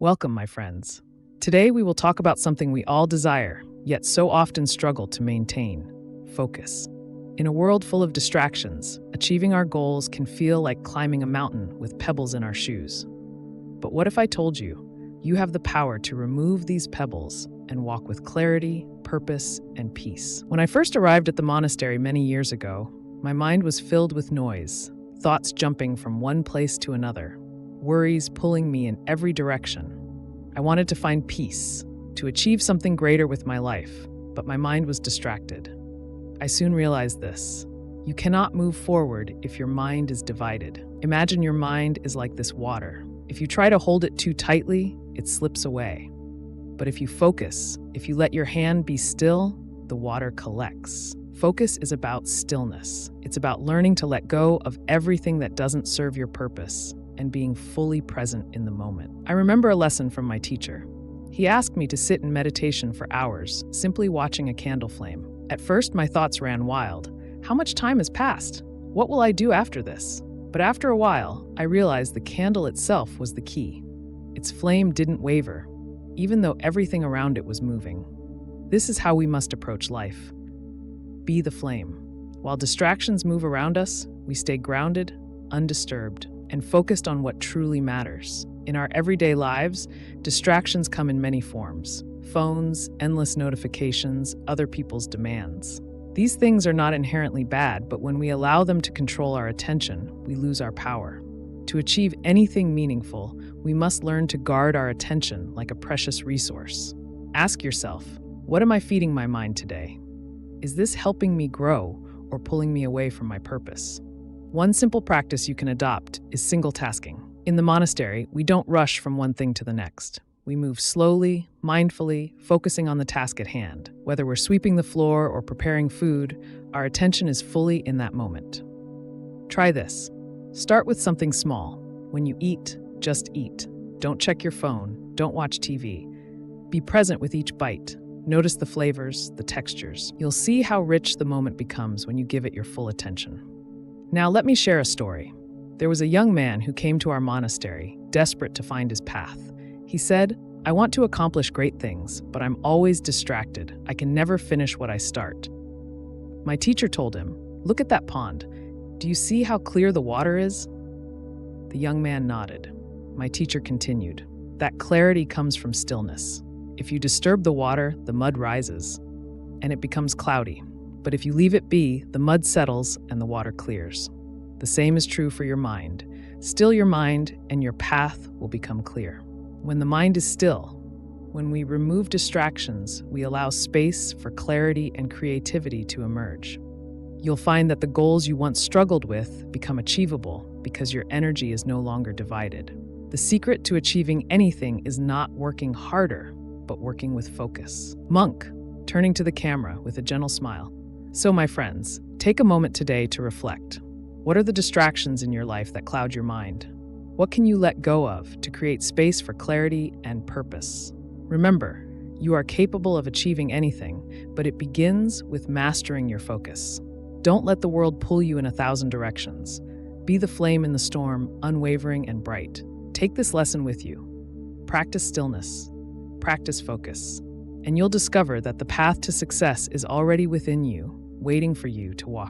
Welcome, my friends. Today we will talk about something we all desire, yet so often struggle to maintain: focus. In a world full of distractions, achieving our goals can feel like climbing a mountain with pebbles in our shoes. But what if I told you, you have the power to remove these pebbles and walk with clarity, purpose, and peace? When I first arrived at the monastery many years ago, my mind was filled with noise, thoughts jumping from one place to another, worries pulling me in every direction. I wanted to find peace, to achieve something greater with my life, but my mind was distracted. I soon realized this: you cannot move forward if your mind is divided. Imagine your mind is like this water. If you try to hold it too tightly, it slips away. But if you focus, if you let your hand be still, the water collects. Focus is about stillness. It's about learning to let go of everything that doesn't serve your purpose and being fully present in the moment. I remember a lesson from my teacher. He asked me to sit in meditation for hours, simply watching a candle flame. At first, my thoughts ran wild. How much time has passed? What will I do after this? But after a while, I realized the candle itself was the key. Its flame didn't waver, even though everything around it was moving. This is how we must approach life. Be the flame. While distractions move around us, we stay grounded, undisturbed, and focused on what truly matters. In our everyday lives, distractions come in many forms: phones, endless notifications, other people's demands. These things are not inherently bad, but when we allow them to control our attention, we lose our power. To achieve anything meaningful, we must learn to guard our attention like a precious resource. Ask yourself, what am I feeding my mind today? Is this helping me grow or pulling me away from my purpose? One simple practice you can adopt is single tasking. In the monastery, we don't rush from one thing to the next. We move slowly, mindfully, focusing on the task at hand. Whether we're sweeping the floor or preparing food, our attention is fully in that moment. Try this. Start with something small. When you eat, just eat. Don't check your phone. Don't watch TV. Be present with each bite. Notice the flavors, the textures. You'll see how rich the moment becomes when you give it your full attention. Now let me share a story. There was a young man who came to our monastery, desperate to find his path. He said, "I want to accomplish great things, but I'm always distracted. I can never finish what I start." My teacher told him, "Look at that pond. Do you see how clear the water is?" The young man nodded. My teacher continued, "That clarity comes from stillness. If you disturb the water, the mud rises, and it becomes cloudy. But if you leave it be, the mud settles and the water clears." The same is true for your mind. Still your mind, and your path will become clear. When the mind is still, when we remove distractions, we allow space for clarity and creativity to emerge. You'll find that the goals you once struggled with become achievable because your energy is no longer divided. The secret to achieving anything is not working harder, but working with focus. Monk, turning to the camera with a gentle smile. So, my friends, take a moment today to reflect. What are the distractions in your life that cloud your mind? What can you let go of to create space for clarity and purpose? Remember, you are capable of achieving anything, but it begins with mastering your focus. Don't let the world pull you in 1,000 directions. Be the flame in the storm, unwavering and bright. Take this lesson with you. Practice stillness, practice focus, and you'll discover that the path to success is already within you, waiting for you to walk.